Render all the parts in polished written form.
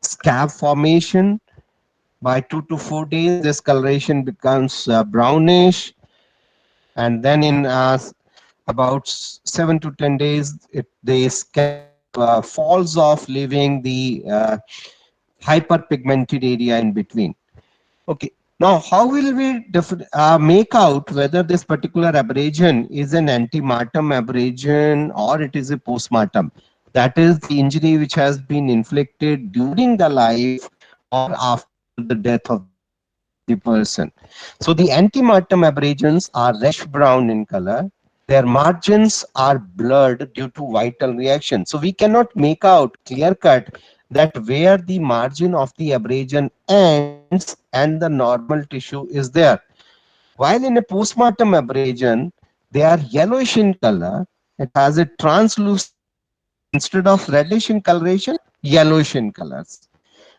scab formation. By 2 to 4 days, this coloration becomes brownish, and then in about 7 to 10 days, the scab falls off, leaving the hyperpigmented area in between. Okay. Now, how will we make out whether this particular abrasion is an antemartum abrasion or it is a postmortem? That is the injury which has been inflicted during the life or after the death of the person. So the antemartum abrasions are reddish brown in color. Their margins are blurred due to vital reaction. So we cannot make out clear cut that where the margin of the abrasion ends and the normal tissue is there. While in a postmortem abrasion, they are yellowish in color. It has a translucent color. Instead of reddish in coloration, yellowish in colors.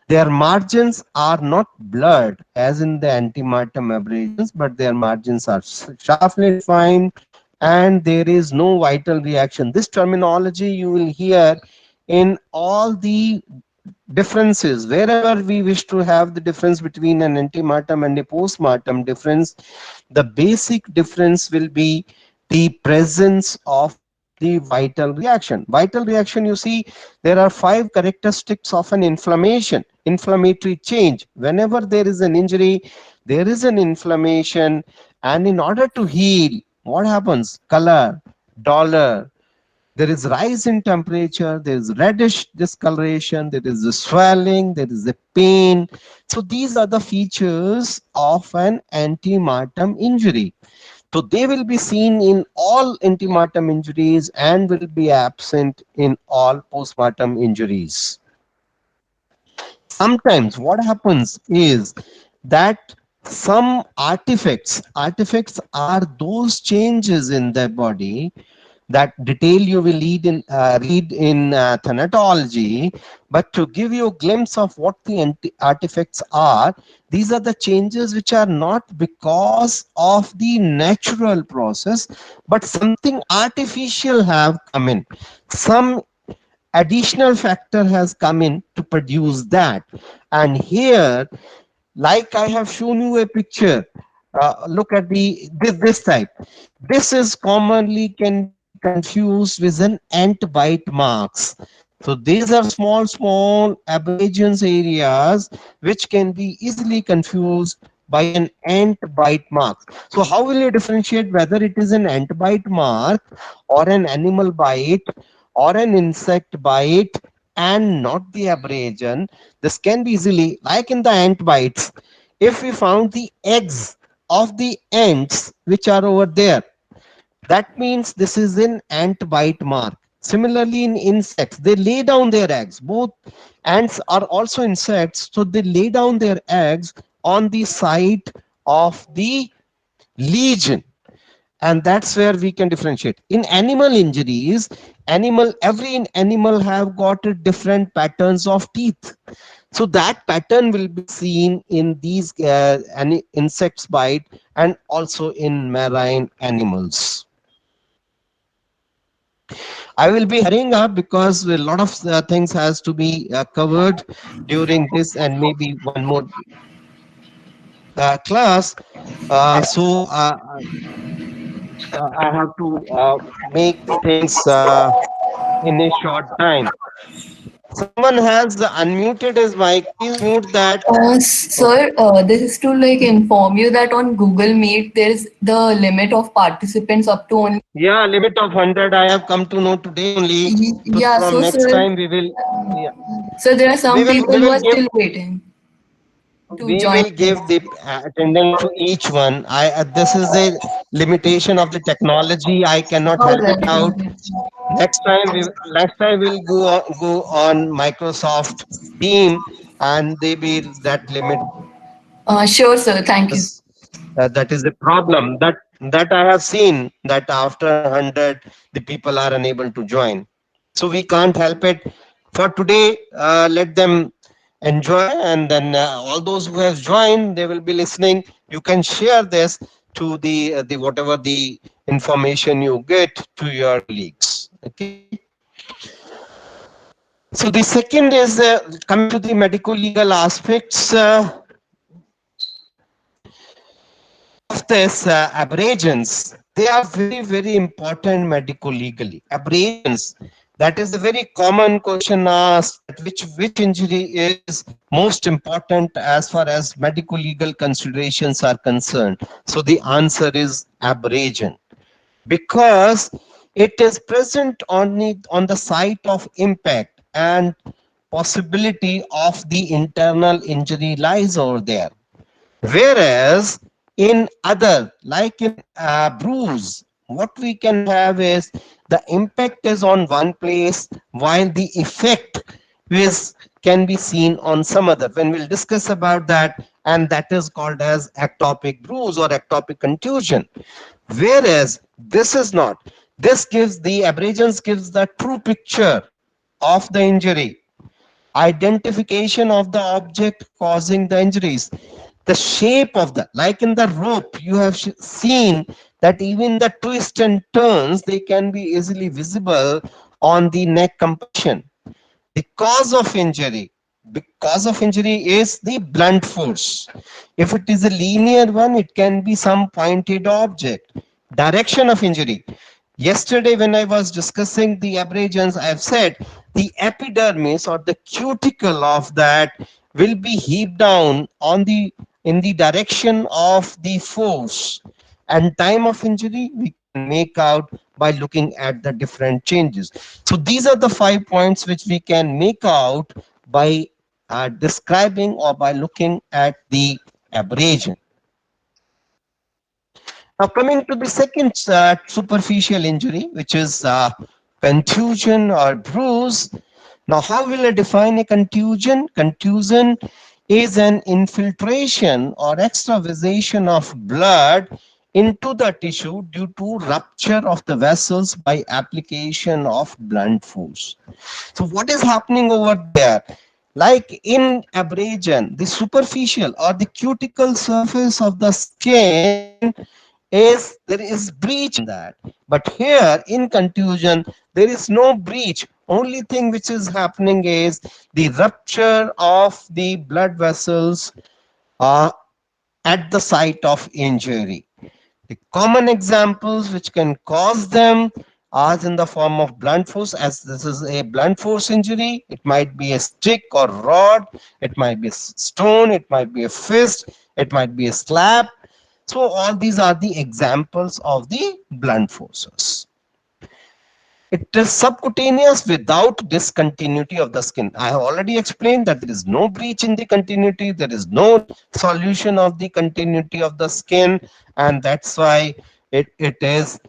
Their margins are not blurred as in the antemartum abrasions, but their margins are sharply defined and there is no vital reaction. This terminology you will hear in all the differences. Wherever we wish to have the difference between an antemartum and a postmortem difference, the basic difference will be the presence of the vital reaction. Vital reaction, you see, there are 5 characteristics of an inflammatory change. Whenever there is an injury, there is an inflammation, and in order to heal, what happens? Color, dolor, there is rise in temperature, there is reddish discoloration, there is a swelling, there is a pain. So these are the features of an antemartum injury. So they will be seen in all antemartum injuries and will be absent in all postmortem injuries. Sometimes what happens is that some artifacts are those changes in the body that detail you will read in thanatology, but to give you a glimpse of what the artifacts are, these are the changes which are not because of the natural process, but something artificial have come in. Some additional factor has come in to produce that. And here, like I have shown you a picture, look at this type. This is commonly can be confused with an ant bite marks. So these are small abrasions areas which can be easily confused by an ant bite mark. So how will you differentiate whether it is an ant bite mark or an animal bite or an insect bite and not the abrasion? This can be easily, like in the ant bites, if we found the eggs of the ants which are over there, that means this is an ant bite mark. Similarly, in insects, they lay down their eggs. Both ants are also insects, so they lay down their eggs on the site of the lesion, and that's where we can differentiate. In animal injuries, every animal have got a different patterns of teeth, so that pattern will be seen in these insects bite and also in marine animals. I will be hurrying up because a lot of things has to be covered during this and maybe one more class. So I have to make the things in a short time. Someone has unmuted his mic. Please mute that. Okay. Sir, this is to like inform you that on Google Meet there is the limit of participants up to only. Yeah, limit of 100. I have come to know today only. So Yeah, from so next sir, time we will. Yeah, so there are we some will. people We who will are give. still waiting to We join will this. give the attendance to each one. I This is a limitation of the technology. I cannot All help it right, all out. right. Next time we'll go on Microsoft Team, and they will that limit Sure, sir. Thank you. because that is the problem that I have seen that after 100 the people are unable to join. So we can't help it. For today, let them enjoy, and then all those who have joined, they will be listening. You can share this to the whatever the information you get to your colleagues. Okay. So the second is coming to the medical legal aspects of this abrasions. They are very, very important medical legally. Abrasions. That is a very common question asked. That which injury is most important as far as medical legal considerations are concerned? So the answer is abrasion, because it is present on the site of impact, and possibility of the internal injury lies over there. Whereas in other, like in bruise, what we can have is the impact is on one place while the effect is can be seen on some other. When we'll discuss about that, and that is called as ectopic bruise or ectopic contusion. Whereas this is not. This gives the abrasions gives the true picture of the injury, identification of the object causing the injuries, the shape of the, like in the rope you have seen that even the twists and turns they can be easily visible on the neck compression. The cause of injury, because of injury is the blunt force. If it is a linear one, it can be some pointed object. Direction of injury. Yesterday, when I was discussing the abrasions, I have said the epidermis or the cuticle of that will be heaped down on the in the direction of the force, and time of injury we can make out by looking at the different changes. So these are the 5 points which we can make out by describing or by looking at the abrasion. Now coming to the second superficial injury, which is contusion or bruise. Now how will I define a contusion? Contusion is an infiltration or extravasation of blood into the tissue due to rupture of the vessels by application of blunt force. So what is happening over there? Like in abrasion, the superficial or the cuticle surface of the skin is there is breach in that. But here in contusion, there is no breach. Only thing which is happening is the rupture of the blood vessels uh, at the site of injury. The common examples which can cause them are in the form of blunt force, as this is a blunt force injury. It might be a stick or rod, it might be a stone, it might be a fist, it might be a slap. So all these are the examples of the blunt forces. It is subcutaneous without discontinuity of the skin. I have already explained that there is no breach in the continuity, there is no solution of the continuity of the skin, and that's why it is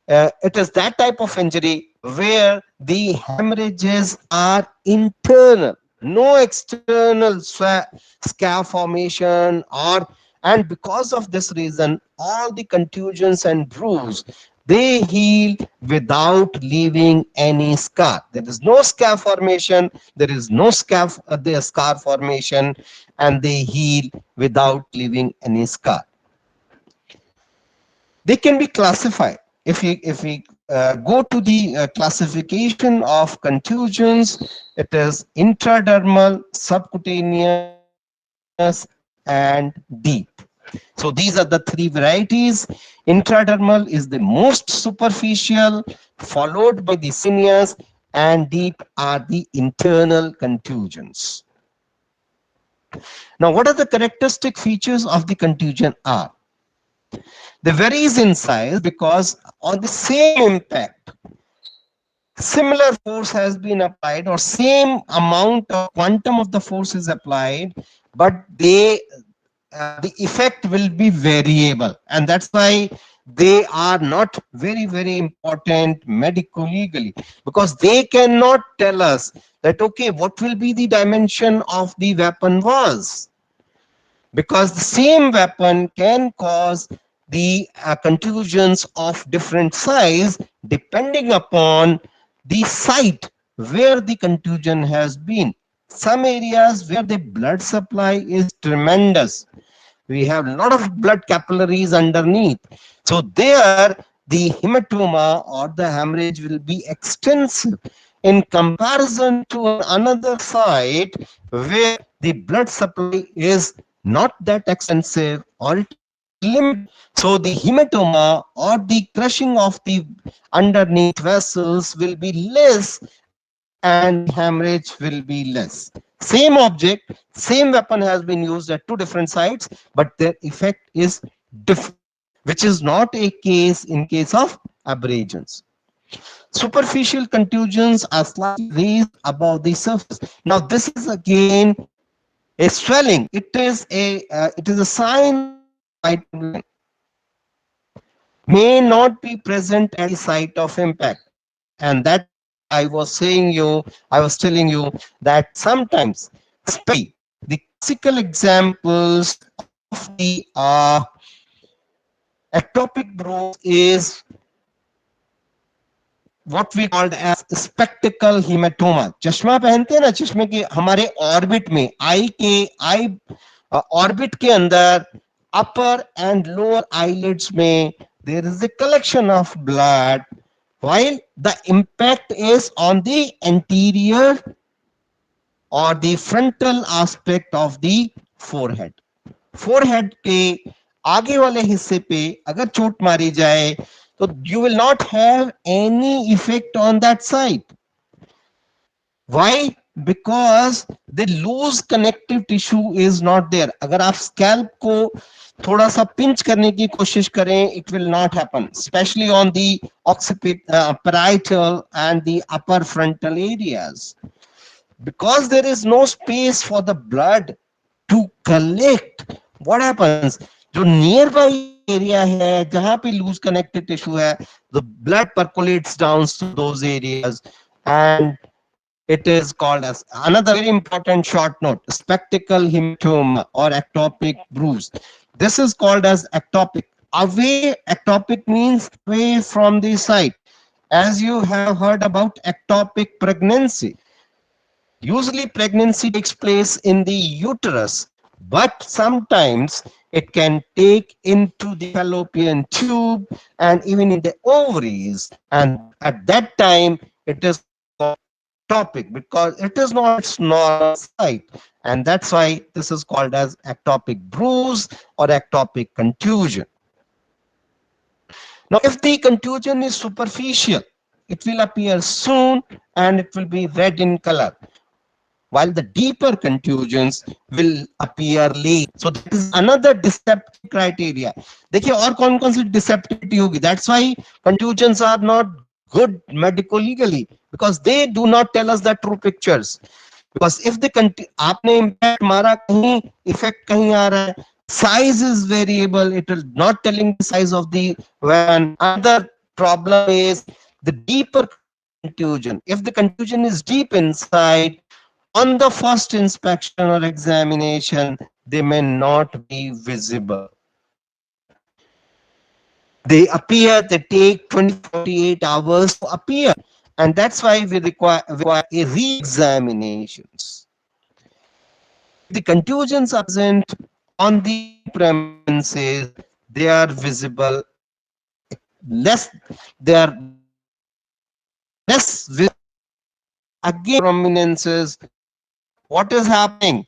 that type of injury where the hemorrhages are internal, no external scar formation, or and because of this reason, all the contusions and bruise they heal without leaving any scar. There is no scar formation, there is no scar formation, and they heal without leaving any scar. They can be classified. If we go to the classification of contusions, it is intradermal, subcutaneous, and deep. So these are the three varieties. Intradermal is the most superficial, followed by the cutaneous, and deep are the internal contusions. Now, what are the characteristic features of the contusion are? They varies in size because on the same impact, similar force has been applied or same amount of quantum of the force is applied, but the effect will be variable, and that's why they are not very, very important medico legally, because they cannot tell us that okay, what will be the dimension of the weapon was, because the same weapon can cause the contusions of different size depending upon the site where the contusion has been. Some areas where the blood supply is tremendous, we have a lot of blood capillaries underneath, so there the hematoma or the hemorrhage will be extensive. in comparison to another site where the blood supply is not that extensive or it is limited. So the hematoma or the crushing of the underneath vessels will be less and the hemorrhage will be less. Same object, same weapon has been used at two different sites, but their effect is different, which is not a case in case of abrasions. Superficial contusions are slightly raised above the surface. Now, this is again a swelling. It is a sign of vital bleeding. May not be present at the site of impact, and that's why I was telling you that sometimes, especially the classical examples of the ectopic bruise is what we called as spectacle hematoma. चश्मा पहनते हैं ना, चश्मे के हमारे orbit में आई orbit के अंदर अपर एंड लोअर आईलिड्स में there is a collection of blood while the impact is on the anterior or the frontal aspect of the forehead. Forehead के आगे वाले हिस्से पे अगर चोट मारी जाए तो you will not have any effect on that side. Why? Because the loose connective tissue is not there. अगर आप scalp को थोड़ा सा pinch करने की कोशिश करें, it will not happen, especially on the parietal and the upper frontal areas. Because there is no space for the blood to collect, what happens, जो नियर बाई एरिया है जहां पे लूज कनेक्टिव टिश्यू है, the blood percolates down to those areas, and it is called as another very important short note, spectacle hematoma or ectopic bruise. This is called as ectopic. Away, ectopic means away from the site. As you have heard about ectopic pregnancy, usually pregnancy takes place in the uterus, but sometimes it can take into the fallopian tube and even in the ovaries. And at that time, it is called ectopic because it is not its normal site. And that's why this is called as ectopic bruise or ectopic contusion. Now, if the contusion is superficial, it will appear soon and it will be red in color, while the deeper contusions will appear late. So that is another deceptive criteria. देखिए और कौन कौन सी deceptivity होगी. That's why contusions are not good medico legally, because they do not tell us the true pictures. Because if the आपने impact मारा कहीं, effect कहीं आ रहा है, size is variable, it will not telling the size of the weapon. Another problem is the deeper contusion. If the contusion is deep inside, on the first inspection or examination, they may not be visible. They appear, they take 20-48 hours to appear. And that's why we require a re-examinations. If the contusions are present on the prominences, they are visible less, they are less visible. Again, prominences, what is happening?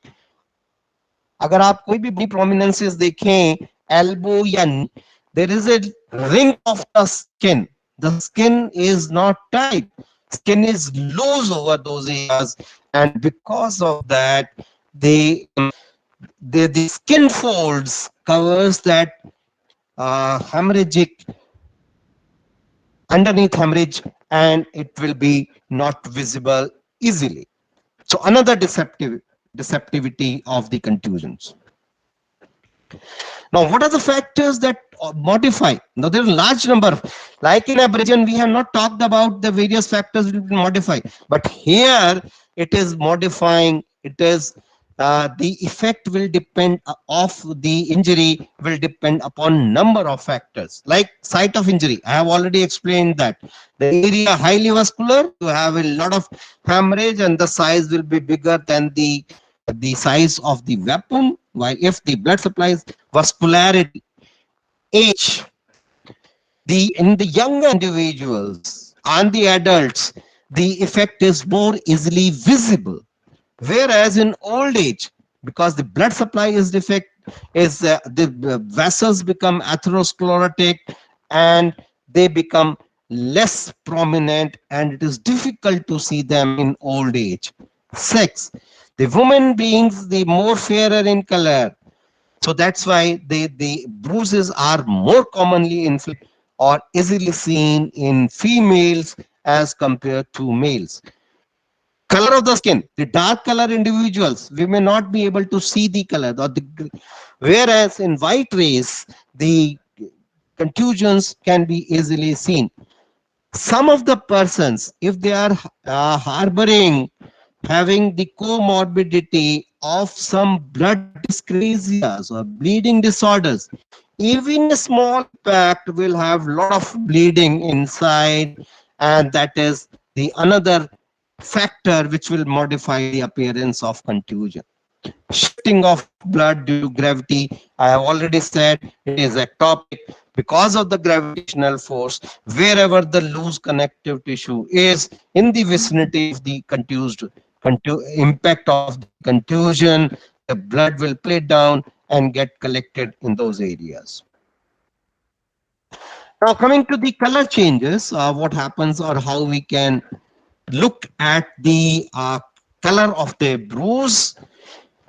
अगर आप कोई भी बड़ी प्रोमिनेंसेस देखें, elbow या there is a ring of the skin. The skin is not tight. Skin is loose over those areas, and because of that, the skin folds covers that hemorrhagic underneath hemorrhage, and it will be not visible easily. So another deceptivity of the contusions. Now, what are the factors that modify? Now, there are a large number. Like in abrasion, we have not talked about the various factors which will modify. But here, it is modifying. It is the effect will depend of the injury will depend upon number of factors. Like site of injury, I have already explained that the area highly vascular, you have a lot of hemorrhage, and the size will be bigger than the size of the weapon. While if the blood supplies vascularity, age, the in the younger individuals and the adults, the effect is more easily visible. Whereas in old age, because the blood supply is defect, is the vessels become atherosclerotic and they become less prominent, and it is difficult to see them in old age. Six, the woman beings the more fairer in color, so that's why the bruises are more commonly inflicted or easily seen in females as compared to males. Color of the skin, the dark color individuals, we may not be able to see the color, whereas in white race, the contusions can be easily seen. Some of the persons, if they are harboring, having the comorbidity of some blood dyscrasias or bleeding disorders, even a small impact will have lot of bleeding inside, and that is the another factor which will modify the appearance of contusion. Shifting of blood due to gravity, I have already said it is ectopic because of the gravitational force. Wherever the loose connective tissue is in the vicinity of the impact of the contusion, the blood will play down and get collected in those areas. Now, coming to the color changes, what happens or how we can look at the color of the bruise.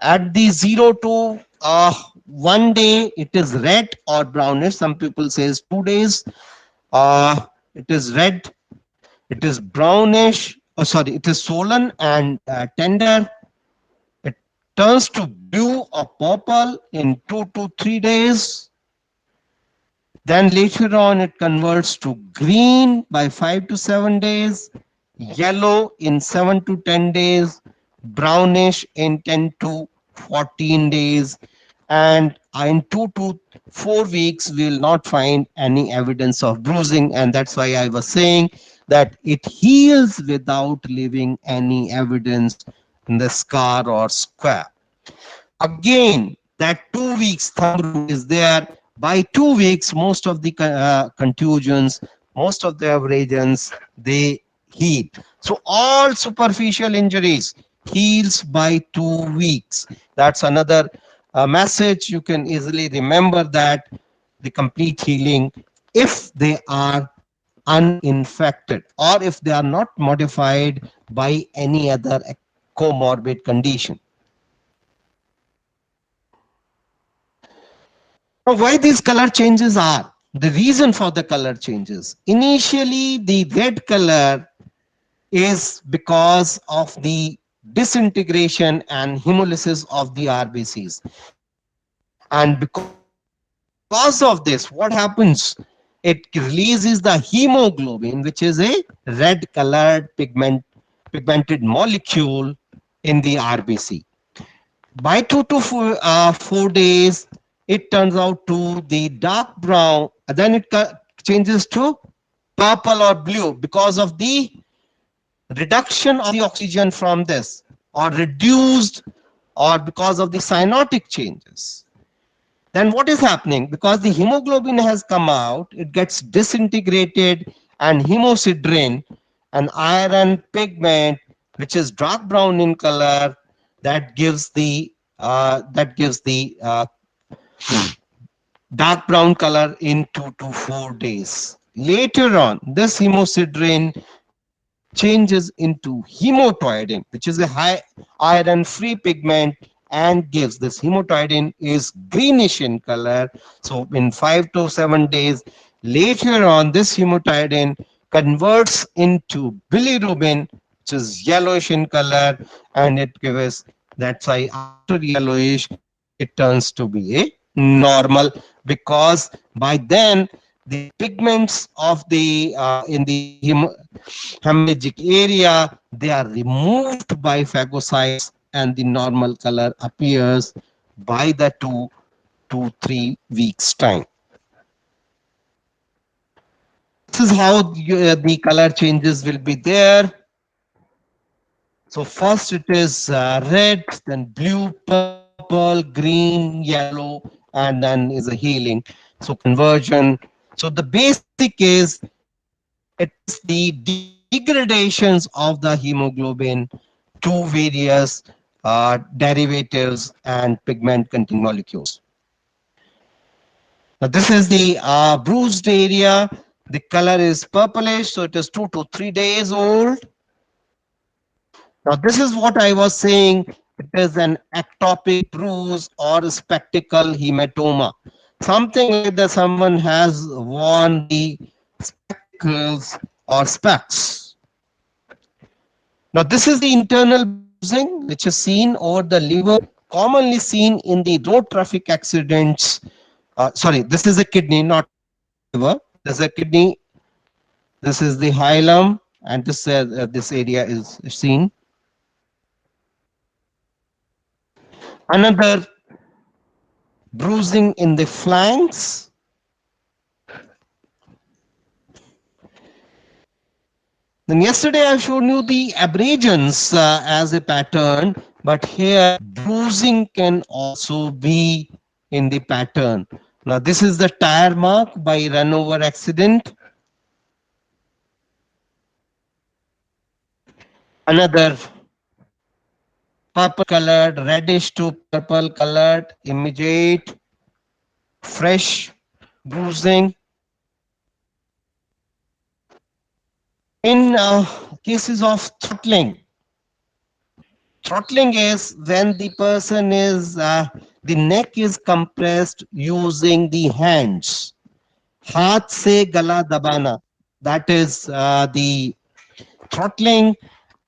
At the 0 to 1 day, it is red or brownish. Some people says 2 days. It is red. It is brownish. Oh, sorry, it is swollen and tender. It turns to blue or purple in 2 to 3 days. Then later on, it converts to green by 5 to 7 days, yellow in 7 to 10 days, brownish in 10 to 14 days, and in 2 to 4 weeks, we will not find any evidence of bruising. And that's why I was saying that it heals without leaving any evidence in the scar or square. Again, that 2 weeks thumb rule is there. By 2 weeks, most of the contusions, most of the abrasions, they heal. So all superficial injuries heals by 2 weeks. That's another message. You can easily remember that the complete healing, if they are uninfected or if they are not modified by any other comorbid condition. Now, why these color changes are? The reason for the color changes. Initially, the red color is because of the disintegration and hemolysis of the RBCs. And because of this, what happens? It releases the hemoglobin, which is a red colored pigmented molecule in the RBC. By 2 to 4 days, it turns out to the dark brown, then it changes to purple or blue because of the reduction of the oxygen from this, or reduced, or because of the cyanotic changes. Then what is happening? Because the hemoglobin has come out, it gets disintegrated, and hemosiderin, an iron pigment which is dark brown in color, that gives the dark brown color in 2 to 4 days. Later on, this hemosiderin changes into hemotoidin, which is a high iron free pigment, and gives this hemotoidin is greenish in color. So in 5 to 7 days later on, this hemotoidin converts into bilirubin, which is yellowish in color, and it gives, that's why after yellowish it turns to be a normal, because by then the pigments of the in the hemorrhagic area, they are removed by phagocytes, and the normal color appears by the 2 to 3 weeks time. This is how the color changes will be there. So first it is red, then blue, purple, green, yellow, and then is a healing. So conversion. So the basic is, it is the decomposition degradations of the hemoglobin to various derivatives and pigment containing molecules. Now this is the bruised area. The color is purplish, so it is 2 to 3 days old. Now this is what I was saying. It is an ectopic bruise or spectacle hematoma. Something like that someone has worn the spectacles or specs. Now this is the internal bruising which is seen over the liver, commonly seen in the road traffic accidents. Sorry, this is a kidney, not liver. This is a kidney. This is the hilum, and this area is seen. Another bruising in the flanks. Then yesterday I showed you the abrasions as a pattern, but here bruising can also be in the pattern. Now this is the tire mark by run over accident. Another purple colored, reddish to purple colored, immediate, fresh bruising. In cases of throttling, throttling is when the person is, the neck is compressed using the hands. हाथ से गला दबाना. That is the throttling.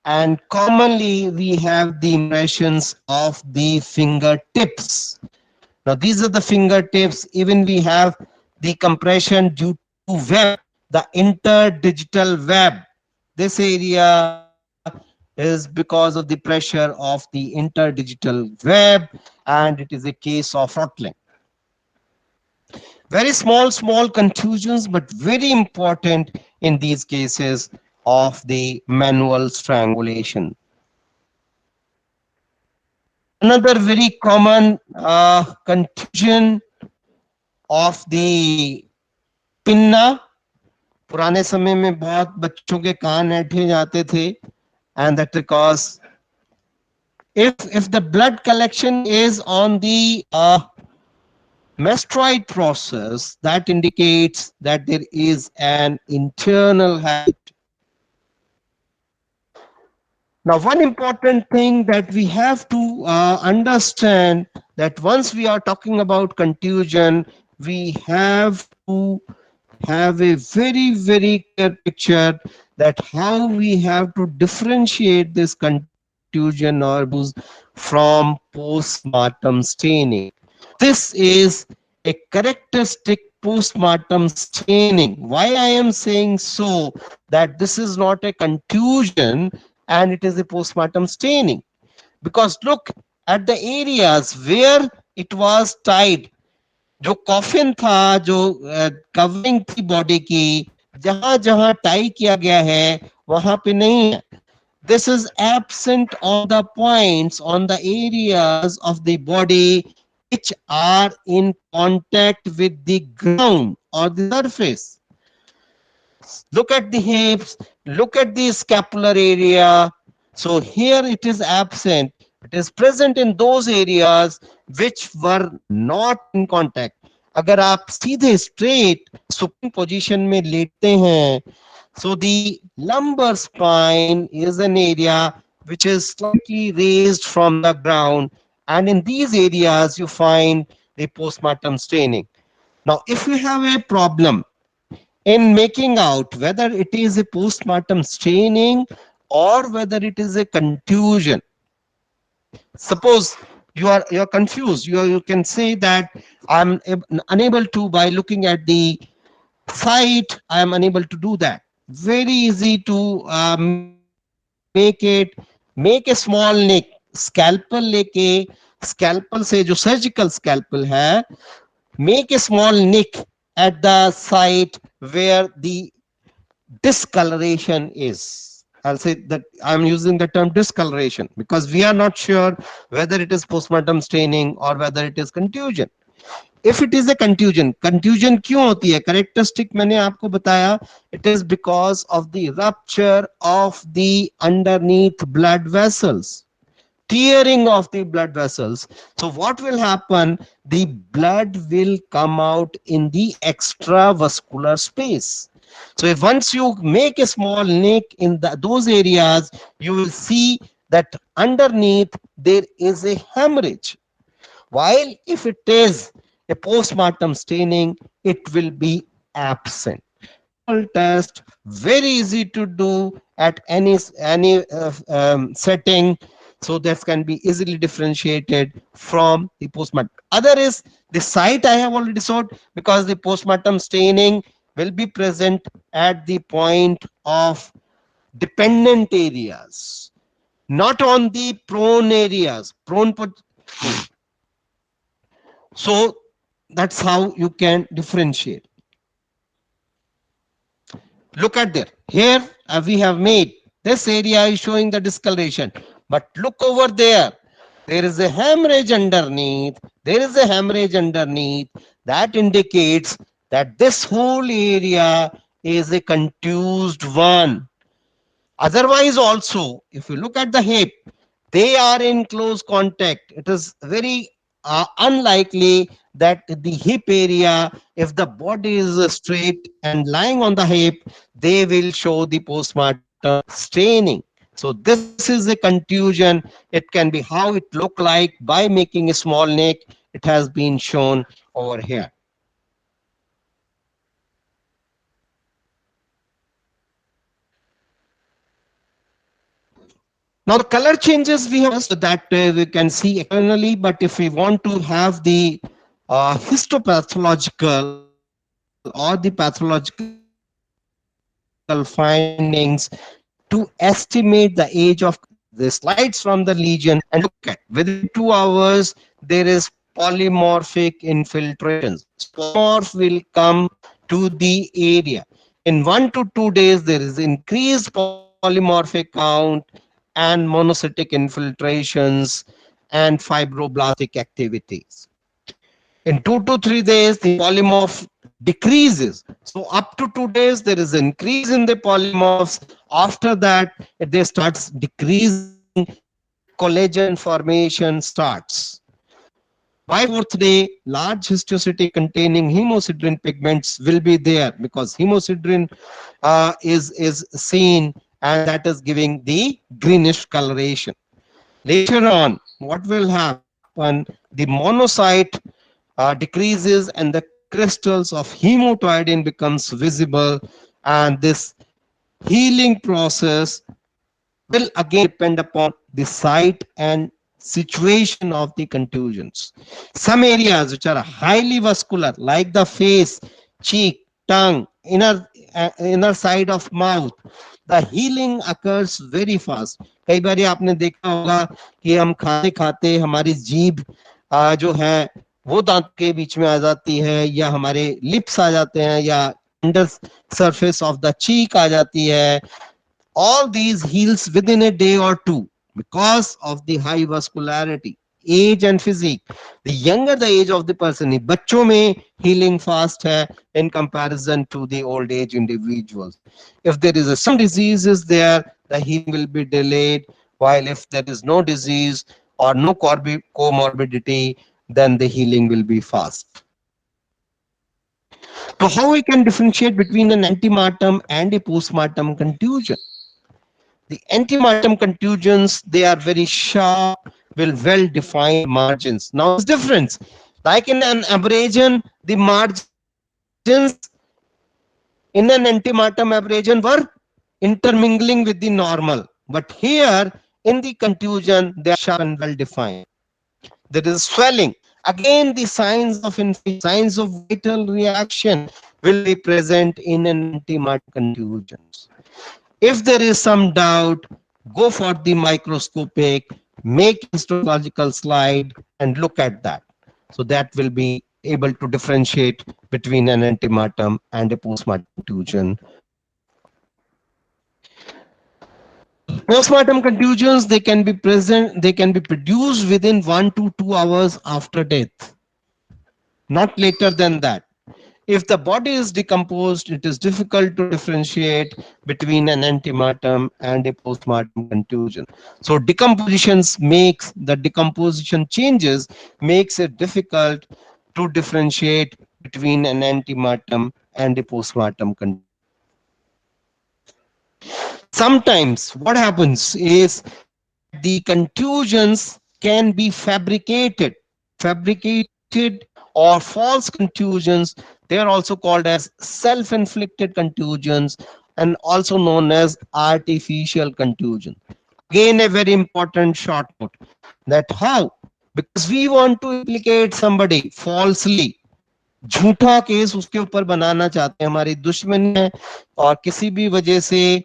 And commonly we have the impressions of the fingertips. Now these are the fingertips. Even we have the compression due to web, the interdigital web. This area is because of the pressure of the interdigital web, and it is a case of throttling. Very small contusions, but very important in these cases of the manual strangulation. Another very common contusion of the pinna. पुराने समय में बहुत बच्चों के कान ऐंठे जाते थे, and that because if the blood collection is on the mastoid process, that indicates that there is an internal habit. Now, one important thing that we have to understand, that once we are talking about contusion, we have to have a very clear picture that how we have to differentiate this contusion or bruise from postmortem staining. This is a characteristic postmortem staining. Why I am saying so, that this is not a contusion and it is a postmortem staining, because look at the areas where it was tied. जो coffin था, जो covering थी body की, जहां जहां tie किया गया है वहां पे नहीं है. This is absent on the points, on the areas of the body which are in contact with the ground or the surface. Look at the hips, look at the scapular area. So here it is absent. It is present in those areas which were not in contact. अगर आप सीधे straight supine position में लेटते हैं, so the lumbar spine is an area which is slightly raised from the ground, and in these areas you find the postmortem staining. Now, if you have a problem in making out whether it is a postmortem staining or whether it is a contusion, suppose you are confused, you can say that I'm unable to, by looking at the site, I am unable to do that. Very easy to make a small nick. Scalpel लेके, scalpel से जो surgical scalpel है, make a small nick at the site where the discoloration is. I'll say that I'm using the term discoloration because we are not sure whether it is postmortem staining or whether it is contusion. If it is a contusion, contusion क्यों होती है? Characteristic मैंने आपको बताया, it is because of the rupture of the underneath blood vessels, tearing of the blood vessels. So what will happen? The blood will come out in the extravascular space. So if once you make a small nick in those areas, you will see that underneath there is a hemorrhage. While if it is a postmortem staining, it will be absent. Simple test, very easy to do at any setting, so that can be easily differentiated from the postmortem. Other is the site I have already showed, because the postmortem staining will be present at the point of dependent areas, not on the prone areas. So that's how you can differentiate. Look at there. Here we have made this area is showing the discoloration, but look over there. There is a hemorrhage underneath. There is a hemorrhage underneath. That indicates that this whole area is a contused one. Otherwise, also, if you look at the hip, they are in close contact. It is very unlikely that the hip area, if the body is straight and lying on the hip, they will show the postmortem staining. So this is a contusion. It can be how it look like by making a small nick. It has been shown over here. Now the color changes we have that we can see externally, but if we want to have the histopathological or the pathological findings to estimate the age of, the slides from the lesion and look at within 2 hours there is polymorphic infiltrations. So polymorph will come to the area. In 1 to 2 days there is increased polymorphic count and monocytic infiltrations and fibroblastic activities. In 2 to 3 days, the polymorph decreases. So up to 2 days, there is increase in the polymorphs. After that, they starts decreasing and collagen formation starts. By the 4th day, large histiocyte containing hemosiderin pigments will be there, because hemosiderin is seen, and that is giving the greenish coloration. Later on, what will happen? The monocyte decreases and the crystals of hematoidin becomes visible, and this healing process will again depend upon the site and situation of the contusions. Some areas which are highly vascular, like the face, cheek, tongue, inner side of mouth, the healing occurs very fast. कई बार आपने देखा होगा कि हम खाते खाते हमारी जीभ जो है वो दांत के बीच में आ जाती है, या हमारे लिप्स आ जाते हैं, या under surface of the cheek आ जाती है. All these heals within a day or two because of the high vascularity, age and physique. The younger the age of the person, बच्चों में healing fast है in comparison to the old age individuals. If there is some disease is there, the healing will be delayed. While if there is no disease or no comorbidity, then the healing will be fast. So how we can differentiate between an antepartum and a postmortem contusion? The antepartum contusions, they are very sharp, with well-defined margins. Now there's difference. Like in an abrasion, the margins in an antepartum abrasion were intermingling with the normal. But here in the contusion, they are sharp and well-defined. There is swelling. Again, the signs of inflammation, signs of vital reaction will be present in an antepartum contusions. If there is some doubt, go for the microscopic, make histological slide and look at that. So that will be able to differentiate between an antepartum and a postmortem contusion. Postmortem contusions, they can be present, they can be produced within 1 to 2 hours after death. not later than that. If the body is decomposed, it is difficult to differentiate between an antepartum and a postmortem contusion. So decomposition changes makes it difficult to differentiate between an antepartum and a postmortem contusion. Sometimes what happens is that the contusions can be fabricated or false contusions. They are also called as self-inflicted contusions and also known as artificial contusion. Again, a very important short note that how, because we want to implicate somebody falsely, झूठा case उसके ऊपर बनाना चाहते हैं, हमारी दुश्मनी है और किसी भी वजह से,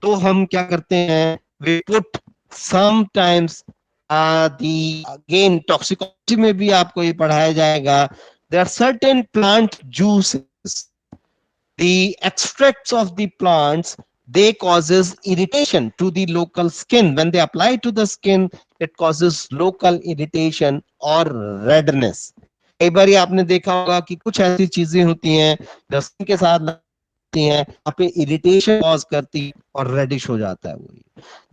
तो हम क्या करते हैं, we put sometimes the, again toxicology में भी आपको ये पढ़ाया जाएगा, there are certain plant juices, the extracts of the plants, they causes irritation to the local skin. When they apply to the skin, it causes local irritation or redness. कई बार आपने देखा होगा कि कुछ ऐसी चीजें होती हैं जो स्किन के साथ लगती हैं, वहां पे इरिटेशन कॉज करती है और रेडिश हो जाता है वो,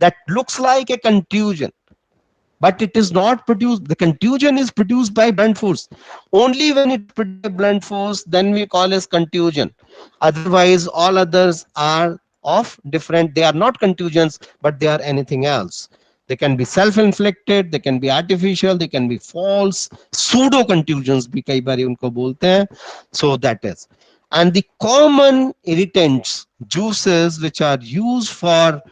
that looks like a contusion, but it is not produced. The contusion is produced by blunt force. Only when it produced by blunt force, then we call as contusion. Otherwise, all others are of different. They are not contusions, but they are anything else. They can be self-inflicted, they can be artificial, they can be false, pseudo contusions भी कई बार उनको बोलते हैं. So that is. And the common irritants, juices which are used for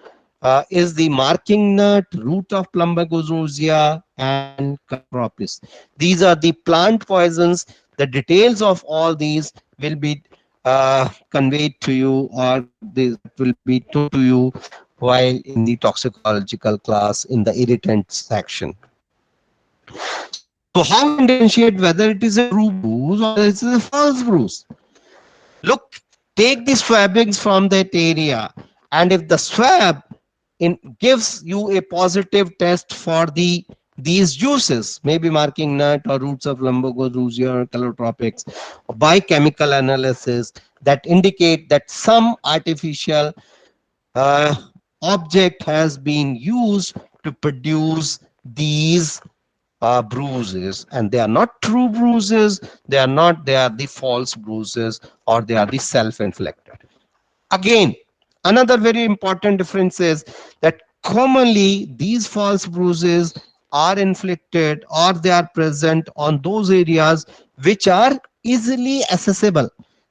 is the marking nut, root of Plumbago rosea, and Calotropis. These are the plant poisons. The details of all these will be conveyed to you, or that will be told to you while in the toxicological class in the irritants section. So how we can differentiate whether it is a true bruise or it is a false bruise? Look, take the swabbings from that area, and if the swab gives you a positive test for these juices, maybe marking nut or roots of Lumbago-rosea or Calotropis, by chemical analysis that indicate that some artificial uh, object has been used to produce these bruises, and they are not true bruises, they are the false bruises, or they are the self-inflicted. Again, another very important difference is that commonly these false bruises are inflicted or they are present on those areas which are easily accessible.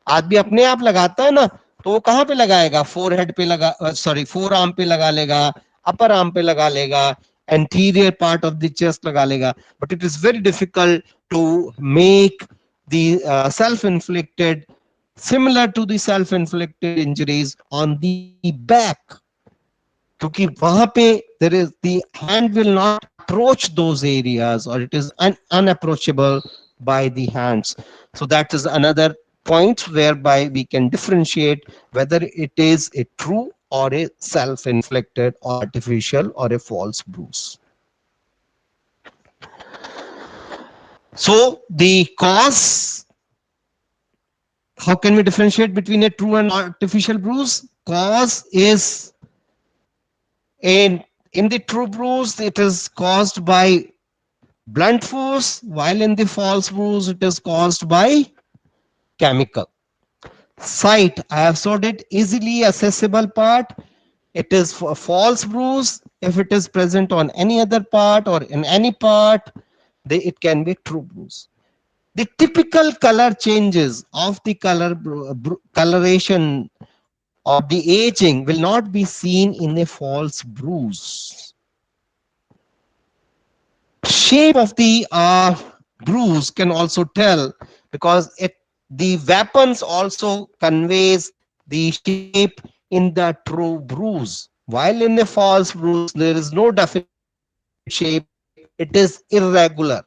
आदमी अपने आप लगाता है ना, तो वो कहाँ पे लगाएगा, फोर हेड पे लगा, सॉरी फोर आर्म पे लगा लेगा, अपर आर्म पे लगा लेगा, anterior part of the chest लगा लेगा, but it is very difficult to make the self-inflicted similar to the self-inflicted injuries on the back, क्योंकि वहां पे there is the hand will not approach those areas, or it is unapproachable by the hands. So that is another point whereby we can differentiate whether it is a true or a self-inflicted or artificial or a false bruise. So the cause, how can we differentiate between a true and artificial bruise? Cause is in the true bruise, it is caused by blunt force, while in the false bruise, it is caused by chemical. Site, I have showed it, easily accessible part. It is for false bruise. If it is present on any other part or in any part, it can be true bruise. The typical color changes of the coloration or the aging will not be seen in a false bruise. Shape of the bruise can also tell, because the weapons also conveys the shape in the true bruise, while in a false bruise there is no definite shape, it is irregular.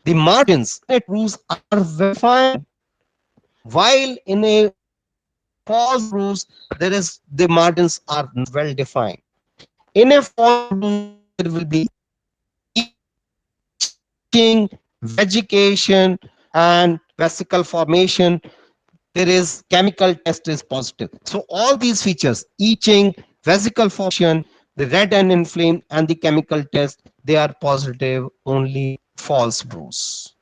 The margins in a bruise are well defined, while in a false bruise the margins are not well defined. In a false bruise there will be itching, vegetation, and vesicle formation, there is chemical test is positive. So all these features, etching, vesicle formation, the red and inflamed, and the chemical test, they are positive, only false bruise.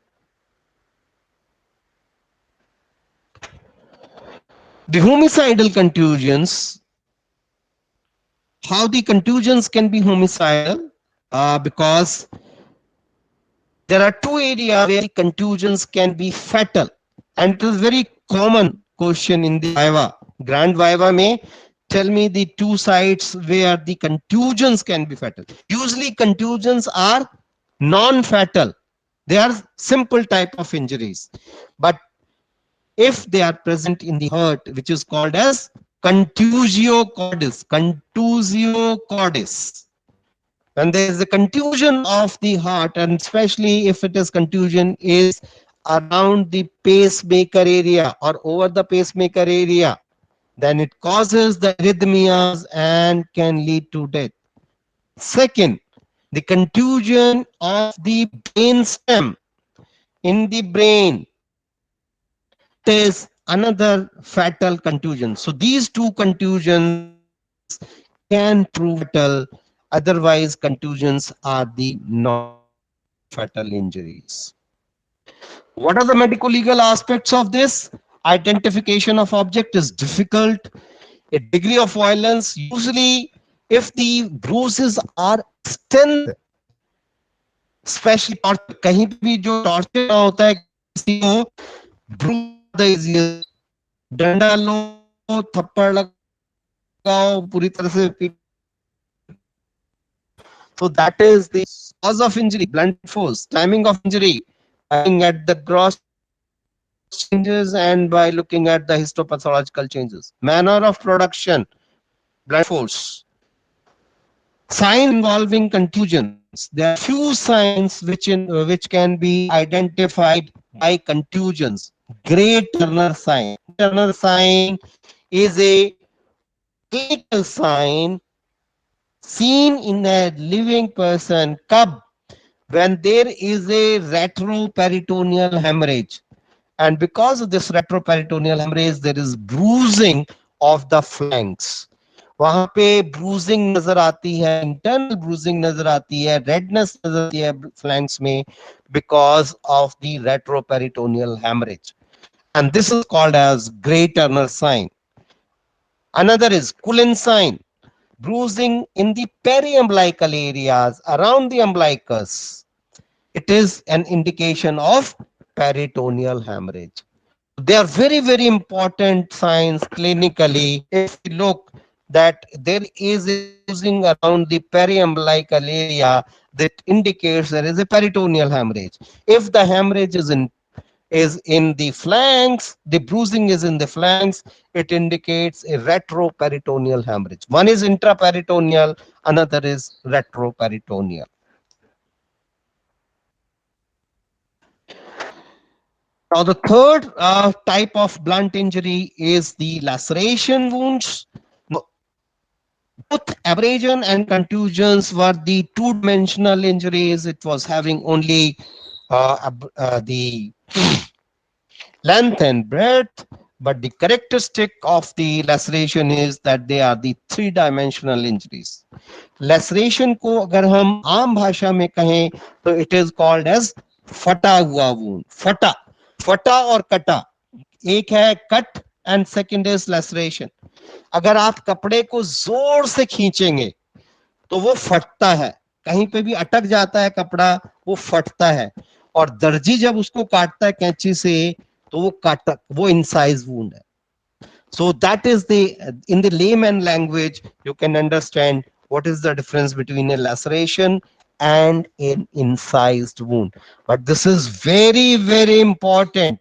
The homicidal contusions, how the contusions can be homicidal, because there are two areas where the contusions can be fatal, and it is very common question in the Viva. Grand Viva may tell me the two sites where the contusions can be fatal. Usually contusions are non-fatal. They are simple type of injuries. But if they are present in the heart, which is called as contusio cordis, contusio cordis, when there is a contusion of the heart, and especially if it is contusion is around the pacemaker area or over the pacemaker area, then it causes the arrhythmias and can lead to death. Second, the contusion of the brain stem in the brain, that is another fatal contusion. So these two contusions can prove fatal, otherwise contusions are the non-fatal injuries. What are the medical legal aspects of this? Identification of object is difficult. A degree of violence, usually if the bruises are extensive, especially torture, कहीं पे भी जो torture ना होता है किसी को, bruise are the easiest. डंडा लो, थप्पड़ लगाओ, पूरी तरह से पीटो, so that is the cause of injury, blunt force, timing of injury, by looking at the gross changes and by looking at the histopathological changes. Manner of production, blunt force. Signs involving contusions. There are few signs which can be identified by contusions. Gray Turner sign. Gray Turner sign is a clinical sign seen in a living person cub when there is a retroperitoneal hemorrhage. And because of this retroperitoneal hemorrhage, there is bruising of the flanks. वहां पे bruising नजर आती है, internal bruising नजर आती है, redness नजर आती है फ्लैंक्स में, because of the retroperitoneal haemorrhage, and this is called as Gray Turner sign. Another is Cullen sign, bruising in the periumbilical areas around the umbilicus. It is an indication of peritoneal hemorrhage. So they are very, very important signs clinically. If we look that there is a bruising around the periumbilical area, that indicates there is a peritoneal hemorrhage. If the hemorrhage is in the flanks, the bruising is in the flanks, it indicates a retroperitoneal hemorrhage. One is intraperitoneal, another is retroperitoneal. Now, the third type of blunt injury is the laceration wounds. Now, both abrasion and contusions were the two-dimensional injuries. It was having only the length and breadth, but the characteristic of the laceration is that they are the three-dimensional injuries. Laceration को अगर हम आम भाषा में कहें तो it is called as फटा हुआ wound. फटा, फटा और कटा, एक है cut and second is laceration. अगर आप कपड़े को जोर से खींचेंगे तो वो फटता है, कहीं पे भी अटक जाता है कपड़ा, वो फटता है, और दर्जी जब उसको काटता है कैंची से तो वो काट, वो इंसाइज वुंड है. So that is the, in the layman language, you can understand what is the difference between a laceration and an incised wound. But this is very, very important,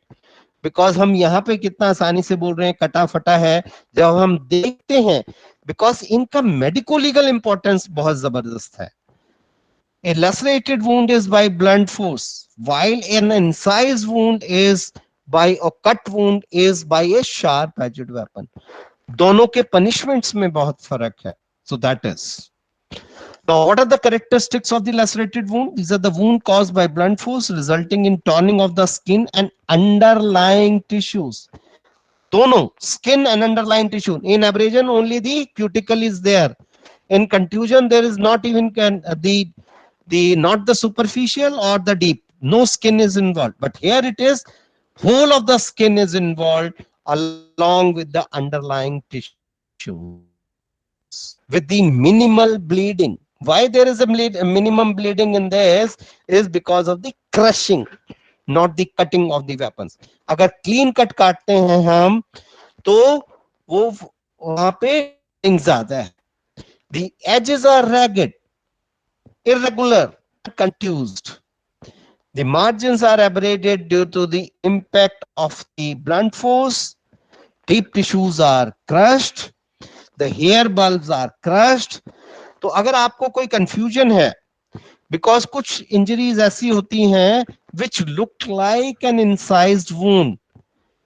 because हम यहाँ पे कितना आसानी से बोल रहे हैं कटा फटा है, जब हम देखते हैं, बिकॉज इनका मेडिको लीगल इंपॉर्टेंस बहुत जबरदस्त है. A lacerated wound is by blunt force, while an incised wound is by, or cut wound is by a sharp edged weapon. दोनों के पनिशमेंट्स में बहुत फर्क है. So that is. Now, what are the characteristics of the lacerated wound? These are the wound caused by blunt force resulting in torning of the skin and underlying tissues. Dono, skin and underlying tissue. In abrasion, only the cuticle is there. In contusion, there is not even the not the superficial or the deep. No skin is involved. But here it is, whole of the skin is involved along with the underlying tissues with the minimal bleeding. Why there is a minimum bleeding in this is because of the crushing, not the cutting of the weapons. अगर clean cut काटते हैं हम तो वो वहां पे bleeding ज्यादा है. The edges are ragged, irregular, and contused. The margins are abraded due to the impact of the blunt force. Deep tissues are crushed. The hair bulbs are crushed. तो अगर आपको कोई कंफ्यूजन है, बिकॉज कुछ injuries ऐसी होती हैं which look like an incised wound,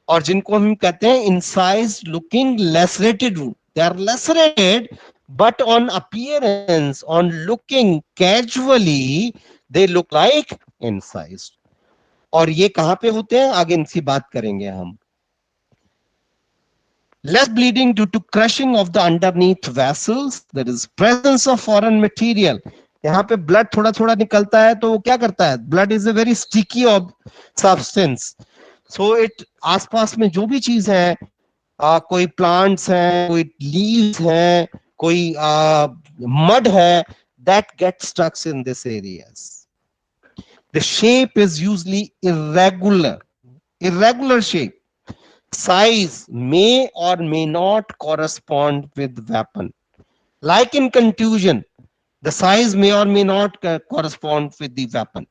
और जिनको हम कहते हैं incised looking lacerated wound. They are lacerated but on appearance, on looking casually, they look like incised. और ये कहां पे होते हैं, आगे इनकी बात करेंगे हम. Less bleeding due to crushing of the underneath vessels. There is presence of foreign material. यहाँ पे ब्लड थोड़ा थोड़ा निकलता है तो वो क्या करता है, blood is a very sticky substance. So it आसपास में जो भी चीज है, कोई प्लांट्स हैं, कोई लीव्स हैं, कोई मड है, that gets stuck in this areas. The shape is usually irregular shape. Size may or may not correspond with weapon. Like in contusion, the size may or may not correspond with the weapon.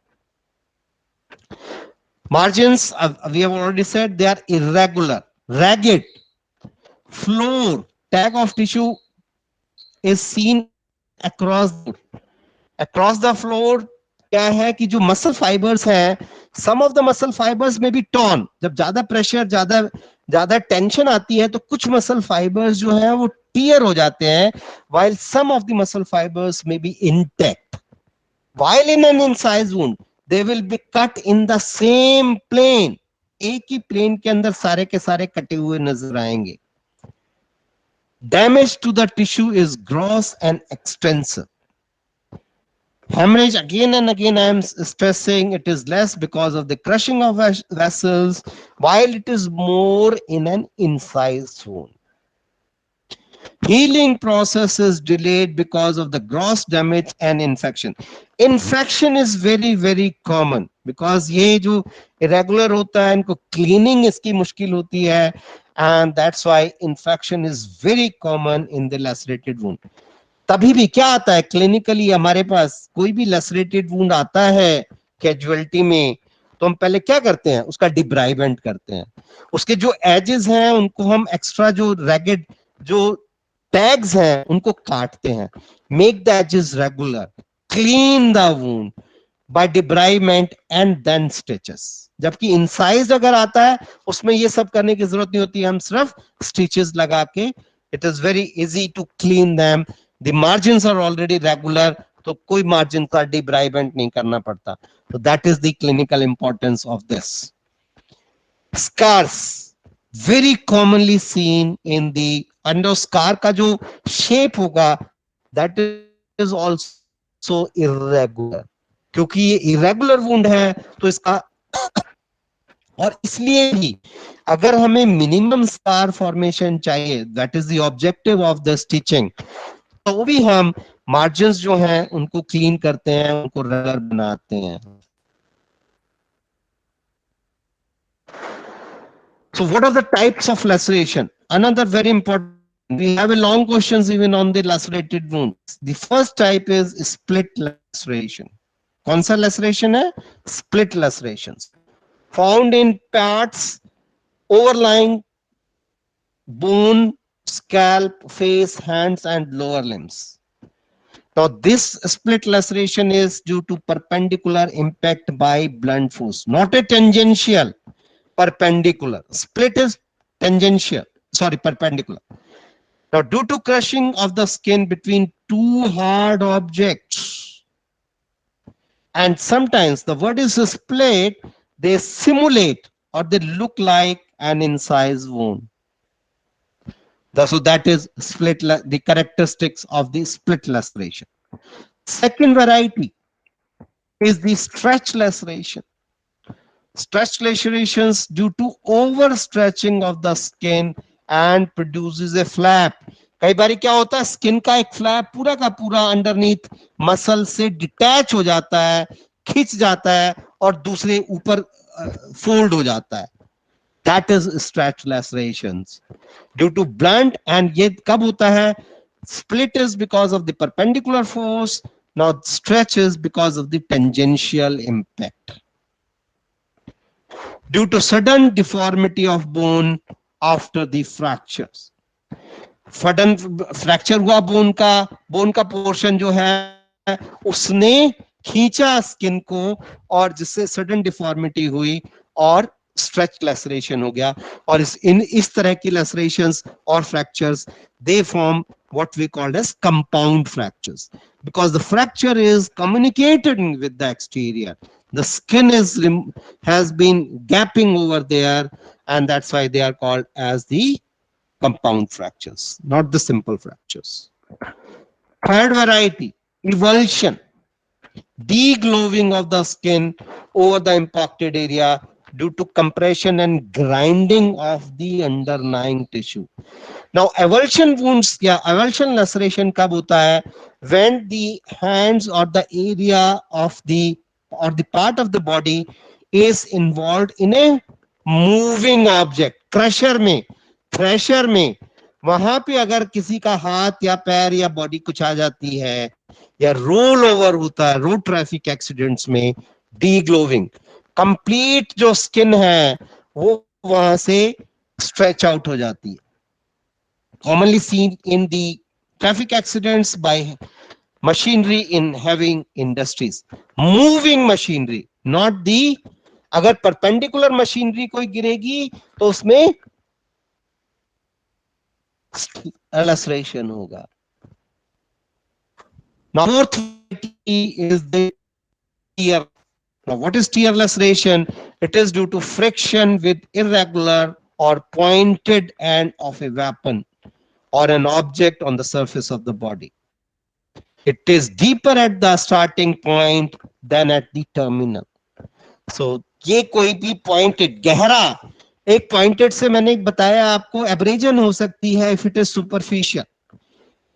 Margins, we have already said, they are irregular, ragged. Floor, tag of tissue is seen across the floor. Across the floor, क्या है कि जो muscle fibres हैं, सम of the muscle fibres में B torn. जब ज्यादा pressure, ज्यादा ज्यादा टेंशन आती है तो कुछ मसल फाइबर्स जो है वो टीयर हो जाते हैं, while some of the muscle fibers may be intact. While in an incised wound, they will be cut in the same plane. एक ही प्लेन के अंदर सारे के सारे कटे हुए नजर आएंगे. Damage to the tissue is gross and extensive. Hemorrhage, again and again I am stressing, it is less because of the crushing of vessels, while it is more in an incised wound. Healing process is delayed because of the gross damage and infection. Infection is very common because ये जो irregular होता है, इनको cleaning इसकी मुश्किल होती है, and that's why infection is very common in the lacerated wound. तभी भी क्या आता है क्लिनिकली, हमारे पास कोई भी लेसरेटेड वुंड आता है कैजुअलिटी में, तो हम पहले क्या करते हैं, उसका डिब्राइबमेंट करते हैं. उसके जो एजेस हैं उनको हम एक्स्ट्रा, जो रैगेड जो टैग्स हैं उनको काटते हैं. Make the edges regular, clean the wound by debridement and then stitches. जबकि इंसाइज अगर आता है उसमें ये सब करने की जरूरत नहीं होती, हम सिर्फ स्टिचेस लगा के, it is very easy to clean them. The margins are already regular, तो कोई मार्जिन का डिब्राइबमेंट नहीं करना पड़ता. So that is the clinical importance of this. Scars, very commonly seen in the under scar का जो shape होगा, that is also irregular. क्योंकि ये irregular wound है तो इसका और इसलिए भी अगर हमें मिनिमम स्कार फॉर्मेशन चाहिए, that is the objective of the stitching, तो भी हम मार्जिन्स जो हैं उनको क्लीन करते हैं, उनको रेगुलर बनाते हैं. So what are the types of laceration? Another very important, we have a long questions even on the lacerated wounds. The first type is split laceration. कौन सा laceration है? Split lacerations found in parts overlying bone, scalp, face, hands and lower limbs. Now this split laceration is due to perpendicular impact by blunt force, not a tangential, perpendicular. Split is tangential, sorry, perpendicular. Now due to crushing of the skin between two hard objects. And sometimes the word is split, they simulate or they look like an incised wound. So that is the characteristics of the split laceration. Second variety is the stretch laceration. Stretch lacerations due to overstretching of the skin and produces a flap. कई बार क्या होता है, skin का एक flap पूरा का पूरा underneath muscle से डिटैच हो जाता है, खिंच जाता है और दूसरे ऊपर फोल्ड हो जाता है. That is stretch lacerations due to blunt. And ये कब होता है? Split is because of the perpendicular force. Now stretch is because of the tangential impact. Due to sudden deformity of bone after the fractures. Sudden fracture हुआ bone का portion जो है उसने खींचा स्किन को और जिससे सडन डिफॉर्मिटी हुई और स्ट्रेच लेसरेशन हो गया. और इस तरह की लेसरेशंस और fractures they form what we called as compound fractures because the fracture is communicated with the exterior. The skin has been gapping over there, and that's why they are called as the compound fractures, not the simple fractures. Third variety, evulsion, degloving of the skin over the impacted area due to compression and grinding of the underlying tissue. Now, avulsion wounds, yeah, avulsion laceration kab hota hai? When the hands or the area of the or the part of the body is involved in a moving object, crusher में, thresher में, वहां पे अगर किसी का हाथ या पैर या बॉडी कुछ आ जाती है या रोल ओवर होता है रोड ट्रैफिक एक्सीडेंट्स में, डीग्लोविंग, कंप्लीट जो स्किन है वो वहां से स्ट्रेच आउट हो जाती है. Commonly seen in the traffic accidents by machinery in heavy industries. Moving machinery, not the. अगर परपेंडिकुलर मशीनरी कोई गिरेगी तो उसमें laceration होगा. Now, fourth variety is the tear. Now, what is tear laceration? It is due to friction with irregular or pointed end of a weapon or an object on the surface of the body. It is deeper at the starting point than at the terminal. So, ये कोई भी pointed गहरा एक pointed से मैंने बताया आपको abrasion हो सकती है if it is superficial.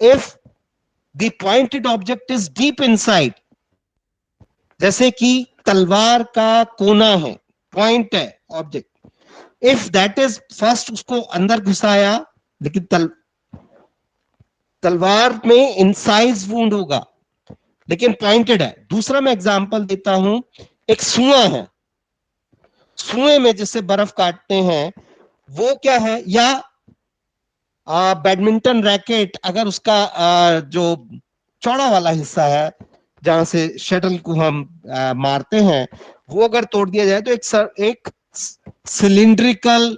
If the pointed object is deep inside, जैसे कि तलवार का कोना है, point है object. If that is first उसको अंदर घुसाया, लेकिन तलवार में इंसाइज वुंड होगा लेकिन पॉइंटेड है. दूसरा मैं एग्जांपल देता हूं, एक सुआ है, सुए में जिससे बर्फ काटते हैं वो क्या है, या बैडमिंटन रैकेट अगर उसका जो चौड़ा वाला हिस्सा है जहां से शटल को हम मारते हैं वो अगर तोड़ दिया जाए तो एक सिलिंड्रिकल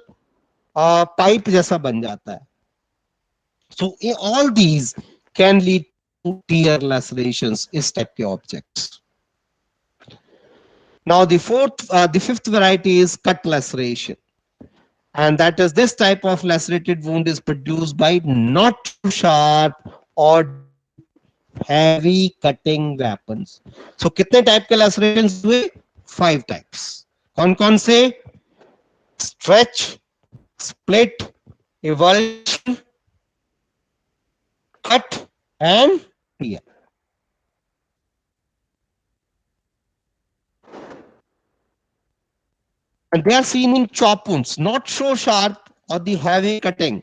पाइप जैसा बन जाता है. So all these can lead to tear lacerations, is type के objects. Now the fifth variety is cut laceration, and that is this type of lacerated wound is produced by not too sharp or deep, heavy cutting weapons. So कितने type के lacerations हुए? 5 types. कौन-कौन से? Stretch, split, evulsion, cut, and tear. And they are seen in chop wounds, not so sharp or the heavy cutting.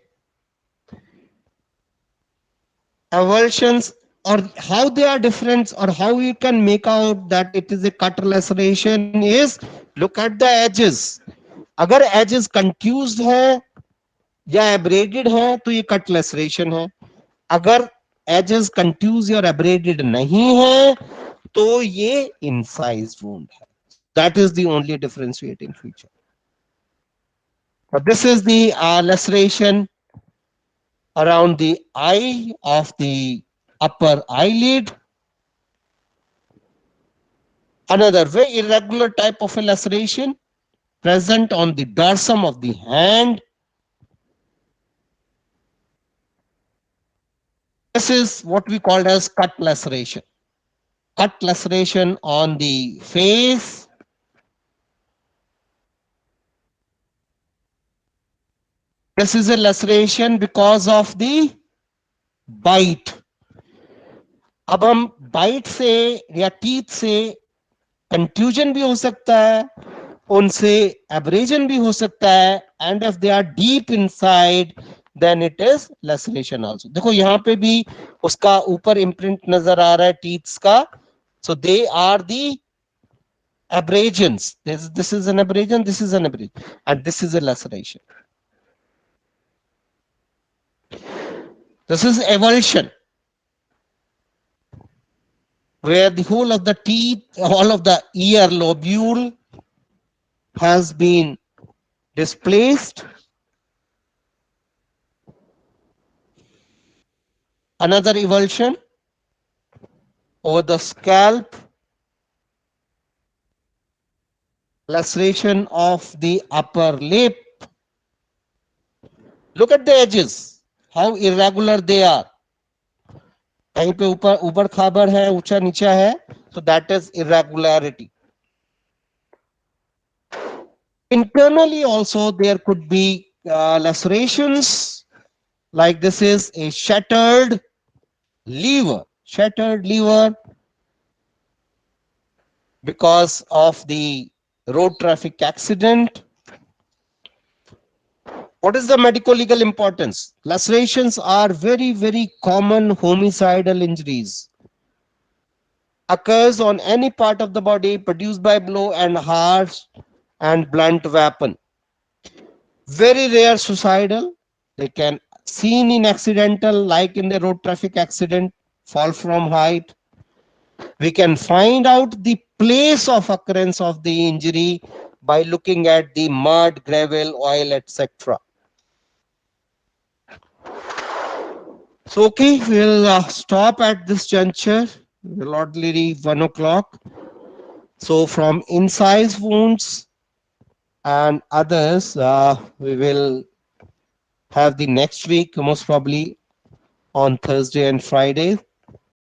Avulsions, or how they are different or how you can make out that it is a cut laceration is look at the edges. अगर edges contused है या abraded है तो ये cut laceration है. अगर edges contused और abraded नहीं है तो ये incised wound है. That is the only differentiating feature. This is the laceration around the eye of the upper eyelid. Another very irregular type of a laceration present on the dorsum of the hand. This is what we call as cut laceration. Cut laceration on the face. This is a laceration because of the bite. अब हम bite से या teeth से contusion भी हो सकता है, उनसे एब्रेजन भी हो सकता है, and if they are deep inside then it is laceration also. देखो यहां पे भी उसका ऊपर इम्प्रिंट नजर आ रहा है टीथ्स का. So they are the abrasions. This is an abrasion, this is an abrasion, and this is a laceration. This is avulsion, where the whole of the teeth, all of the ear lobule has been displaced. Another avulsion over the scalp, laceration of the upper lip. Look at the edges, how irregular they are. कहीं पे ऊपर ऊपर खाबर है, ऊंचा नीचा है, so that is irregularity. Internally also there could be lacerations, like this is a shattered liver because of the road traffic accident. What is the medico legal importance? Lacerations are very common homicidal injuries, occurs on any part of the body produced by blow and harsh and blunt weapon. Very rare suicidal. They can seen in accidental, like in the road traffic accident, fall from height. We can find out the place of occurrence of the injury by looking at the mud, gravel, oil, etc. So, okay, we'll stop at this juncture. We'll already 1 o'clock. So, from incise wounds and others, we will have the next week, most probably on Thursday and Friday.